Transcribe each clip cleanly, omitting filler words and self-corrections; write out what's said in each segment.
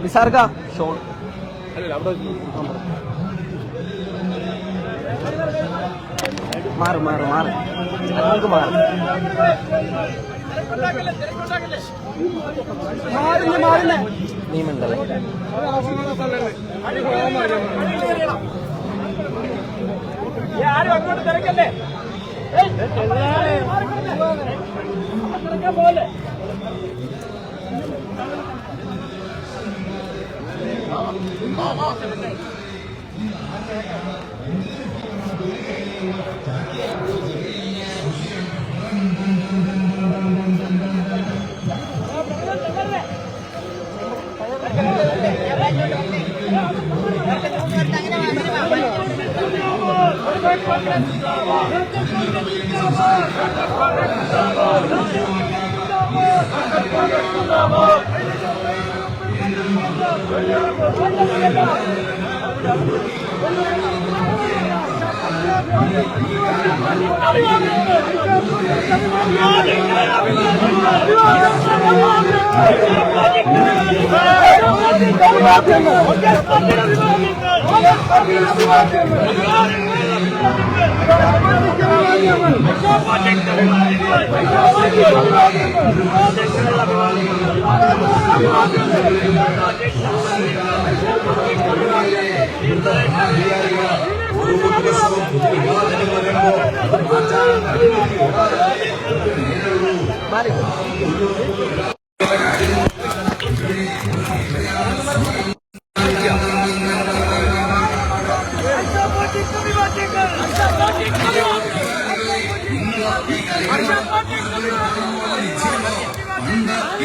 വിസാർക്ക Sean മാറ് മാറ് മാറ് നമുക്ക് മാറ് നീമുണ്ടല്ലേ ആരും അങ്ങോട്ട് തിരക്കല്ലേ പോലെ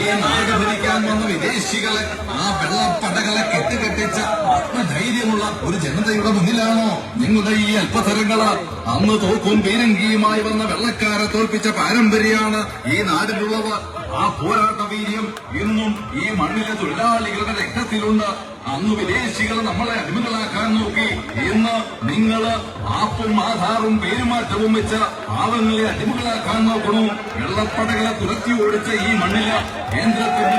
ഈ നാട് ഭരിക്കാൻ വന്ന വിദേശികളെ ആ വെള്ളപ്പടകളെ കെട്ടുകെട്ടിച്ച ആത്മധൈര്യമുള്ള ഒരു ജനതയുടെ മുന്നിലാണോ നിങ്ങളുടെ ഈ അല്പതരങ്ങള്? അന്ന് തോക്കും പീരങ്കിയുമായി വന്ന വെള്ളക്കാരെ തോൽപ്പിച്ച പാരമ്പര്യമാണ് ഈ നാടിലുള്ളത്. ആ പോരാട്ട വീര്യം ഇന്നും ഈ മണ്ണിലെ തൊഴിലാളികളുടെ രക്തത്തിലുണ്ട്. അന്ന് വിദേശികൾ നമ്മളെ അടിമകളാക്കാൻ നോക്കി. ഇന്ന് നിങ്ങള് ആപ്പും ആധാറും പേരുമാറ്റവും വെച്ച് പാവങ്ങളെ അടിമകളാക്കാൻ നോക്കണു. വെള്ളപ്പടകളെ തുരത്തി ഓടിച്ച ഈ മണ്ണില് കേന്ദ്രത്തിന്റെ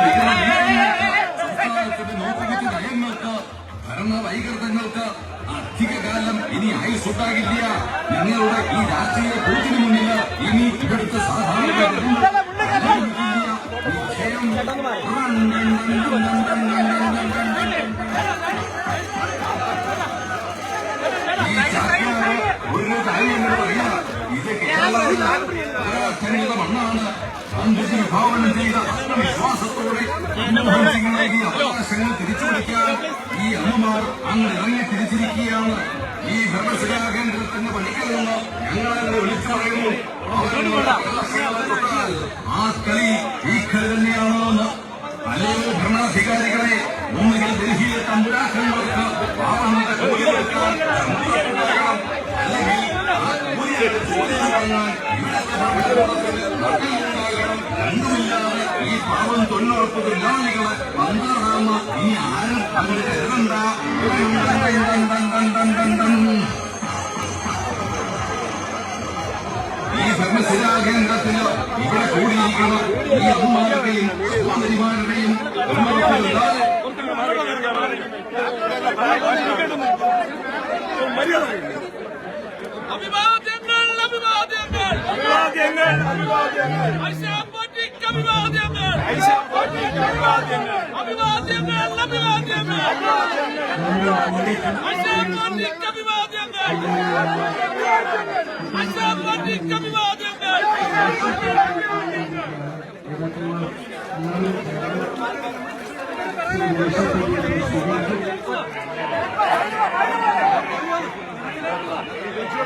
സംസ്ഥാനത്തിന്റെ നോക്കുകുത്തി നയങ്ങൾക്ക് ഭരണവൈകൃതങ്ങൾക്ക് അധികകാലം ഇനി ആയുസ്സുണ്ടാകില്ല. നിങ്ങളുടെ ഈ രാഷ്ട്രീയ കൂട്ടിന് മുന്നിൽ ഇനി ഇവിടുത്തെ സാധാരണ ഒരു കാര്യം പറയാം, ഇത് കേരളത്തിന്റെ മണ്ണാണ്. ഗാന്ധിജി വിഭാവനം ചെയ്ത ആത്മവിശ്വാസത്തോടെ നൽകിയ അവകാശങ്ങൾ തിരിച്ചുപിടിക്കാൻ ഈ അമ്മമാർ അങ്ങ് ഇറങ്ങി തിരിച്ചിരിക്കുകയാണ്. ഈ ഭരണശിലാകേന്ദ്രത്തിന്റെ പണിക്കലെന്ന് ഞങ്ങളെ വിളിച്ചു പറയുന്നു. ആ കളി ഈ കളി തന്നെയാണോ എന്ന് അല്ലയോ ഭരണാധികാരികളെ? ഒന്നുകിൽ ഡൽഹിയിലെ തമ്പുരാക്കന്മാർക്ക് പാവങ്ങളുടെ കൂലി കൊടുക്കാൻ അല്ലെങ്കിൽ രണ്ടുമില്ലാതെ ഈ പാവം തൊഴിലുറപ്പ് തൊഴിലാളികളെ പന്ത്രണ്ടാമ ഇനി ആരും അതിന് കരുതണ്ട. ഈ ഭരണശിലാകേന്ദ്രത്തിന് ഇവിടെ കൂടിയിരിക്കുന്ന ഈ അമ്മമാരുടെയും സഹോദരിമാരുടെയും അഭിവാദ്യങ്ങൾ അഭിവാദ്യങ്ങൾ അഭിവാദ്യങ്ങൾ അഭിവാദ്യങ്ങൾ ഐശാപോറ്റിക്ക് അഭിവാദ്യങ്ങൾ ഐശാപോറ്റിക്ക് അഭിവാദ്യങ്ങൾ അഭിവാദ്യങ്ങൾ അഭിവാദ്യങ്ങൾ ഐശാപോറ്റിക്ക് അഭിവാദ്യങ്ങൾ ഐശാപോറ്റിക്ക് അഭിവാദ്യങ്ങൾ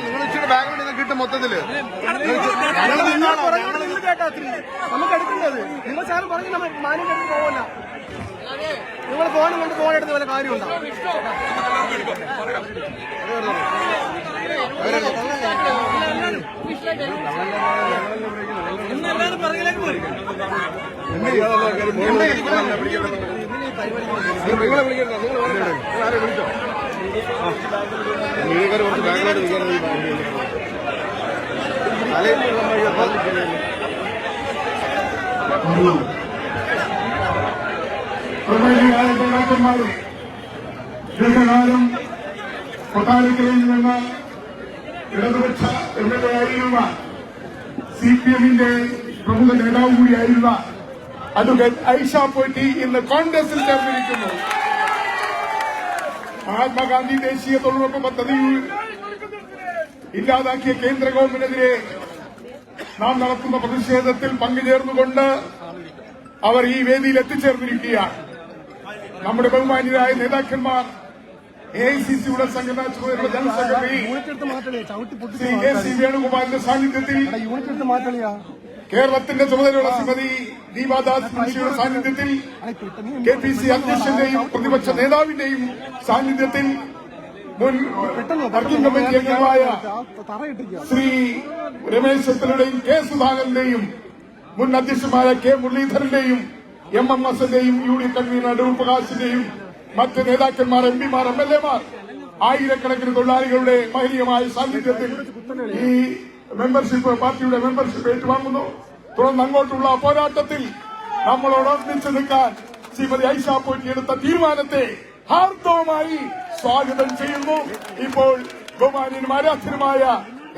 നിങ്ങളിച്ചിട്ട് ബാങ്ക് കിട്ടും മൊത്തത്തില്. നമുക്ക് എടുക്കേണ്ടത് നിങ്ങൾ സാറ് പറഞ്ഞ് നമ്മൾ മാന്യം കെട്ടി പോകല്ല. നിങ്ങൾ ഫോണും കൊണ്ട് ഫോൺ എടുത്ത് വല്ല കാര്യമുണ്ടോ? എല്ലാവരും പറഞ്ഞിലേക്ക് പോയി നിങ്ങളെ വിളിക്കണ്ട. നിങ്ങൾ ആരെ വിളിച്ചോ? മീഡിയക്കാർ കുറച്ച് ബാക്കിലോട്ട് നിൽക്കാനാണ് നേതാക്കന്മാരും ദീർഘകാലം കൊട്ടാരക്കരയിൽ നിന്ന് ഇടതുപക്ഷ എംഎൽഎ ആയിരുന്ന CPM-ന്റെ പ്രമുഖ നേതാവ് കൂടിയായിരുന്ന അഡ്വക്കേറ്റ് ഐഷ പോറ്റി ഇന്ന് കോൺഗ്രസിൽ ചേർന്നിരിക്കുന്നു. മഹാത്മാഗാന്ധി ദേശീയ തൊഴിലുറപ്പ് പദ്ധതി ഇല്ലാതാക്കിയ കേന്ദ്ര ഗവൺമെന്റിനെതിരെ നാം നടത്തുന്ന പ്രതിഷേധത്തിൽ പങ്കുചേർന്നുകൊണ്ട് അവർ ഈ വേദിയിൽ എത്തിച്ചേർന്നിരിക്കുകയാണ്. നമ്മുടെ ബഹുമാന്യരായ നേതാക്കന്മാർ AICC-യുടെ സംഘടനാ ചുമതലയുള്ള ജനറൽ സെക്രട്ടറി ശ്രീ KC വേണുഗോപാലിന്റെ സാന്നിധ്യത്തിൽ, കേരളത്തിന്റെ ചുമതലയുള്ള ശ്രീമതി ദീപാദാസ് മുൻഷിയുടെ സാന്നിധ്യത്തിൽ, KPC അധ്യക്ഷന്റെയും പ്രതിപക്ഷ നേതാവിന്റെയും സാന്നിധ്യത്തിൽ, മുൻ വർക്കിംഗ് കമ്മിറ്റി അംഗങ്ങളായ ശ്രീ രമേശ് ചെന്നിത്തലയുടെയും K സുധാകരന്റെയും മുൻ അധ്യക്ഷന്മാരായ K മുരളീധരന്റെയും MMS-ന്റെയും UD കൺവീനർ അടൂർ പ്രകാശിന്റെയും മറ്റ് നേതാക്കന്മാർ, MP-മാർ, MLA-മാർ, ആയിരക്കണക്കിന് തൊഴിലാളികളുടെ മഹനീയമായ സാന്നിധ്യത്തിൽ ഈ മെമ്പർഷിപ്പ്, പാർട്ടിയുടെ മെമ്പർഷിപ്പ് ഏറ്റുവാങ്ങുന്നു. തുടർന്ന് അങ്ങോട്ടുള്ള പോരാട്ടത്തിൽ നമ്മളോടൊന്നിച്ചു നിൽക്കാൻ ശ്രീമതി ഐഷ പോറ്റി എടുത്ത തീരുമാനത്തെ ഹാർദവമായി സ്വാഗതം ചെയ്യുന്നു. ഇപ്പോൾ ബഹുമാന്യനും ആരാധ്യനുമായ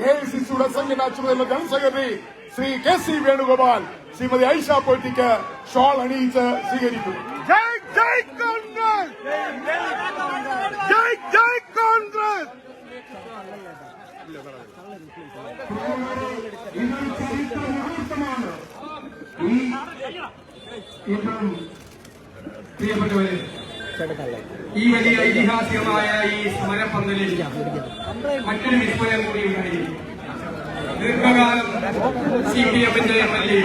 AICC-യുടെ സംഘടനാ ചുമതലയുള്ള general secretary Shri KC Venugopal Shrimati Aisha പോറ്റിക്ക് ഷോൾ അണിയിച്ച് സ്വീകരിക്കുന്നു. ജയ് ജയ് കോൺഗ്രസ്, ജയ് ജയ് കോൺഗ്രസ്. ഇതൊരു ചരിത്ര മുഹൂർത്തമാണ്. ഇപ്പം പ്രിയപ്പെട്ടവരെ, ഈ വലിയ ഐതിഹാസികമായ ഈ സമരപന്തലിൽ മറ്റൊരു വിസ്മയം കൂടി ഉണ്ടായിരിക്കും. ദീർഘകാലം CPM-ന്റെ MLA,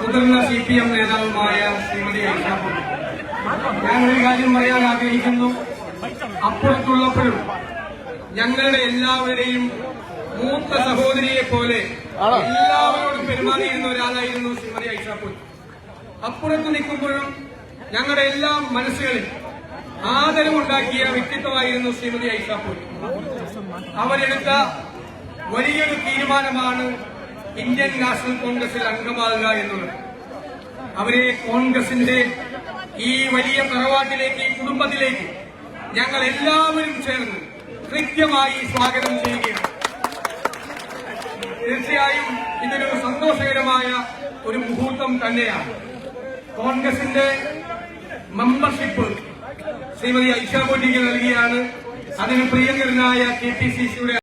മുതിർന്ന CPM നേതാവുമായ ശ്രീമതി ഐഷ പോറ്റി. ഞാനൊരു കാര്യം പറയാൻ ആഗ്രഹിക്കുന്നു. അപ്പുറത്തുള്ളപ്പോഴും ഞങ്ങളുടെ എല്ലാവരുടെയും മൂത്ത സഹോദരിയെ പോലെ എല്ലാവരോടും പെരുമാറിയിരുന്ന ഒരാളായിരുന്നു ശ്രീമതി ഐഷ പോറ്റി. അപ്പുറത്ത് നിൽക്കുമ്പോഴും ഞങ്ങളുടെ എല്ലാ മനസ്സുകളിൽ ആദരവുണ്ടാക്കിയ വ്യക്തിത്വമായിരുന്നു ശ്രീമതി ഐഷ പോറ്റി. അവരെടുത്ത വലിയൊരു തീരുമാനമാണ് ഇന്ത്യൻ നാഷണൽ കോൺഗ്രസിൽ അംഗമാകുക എന്നുള്ളത്. അവരെ കോൺഗ്രസിന്റെ ഈ വലിയ തറവാട്ടിലേക്ക്, ഈ കുടുംബത്തിലേക്ക് ഞങ്ങൾ എല്ലാവരും ചേർന്ന് കൃത്യമായി സ്വാഗതം ചെയ്യുകയാണ്. തീർച്ചയായും ഇതൊരു സന്തോഷകരമായ ഒരു മുഹൂർത്തം തന്നെയാണ്. കോൺഗ്രസിന്റെ മെമ്പർഷിപ്പ് ശ്രീമതി ഐഷ പോറ്റിക്ക് നൽകിയാണ്. അതിന് പ്രിയങ്കരനായ KPCC-യുടെ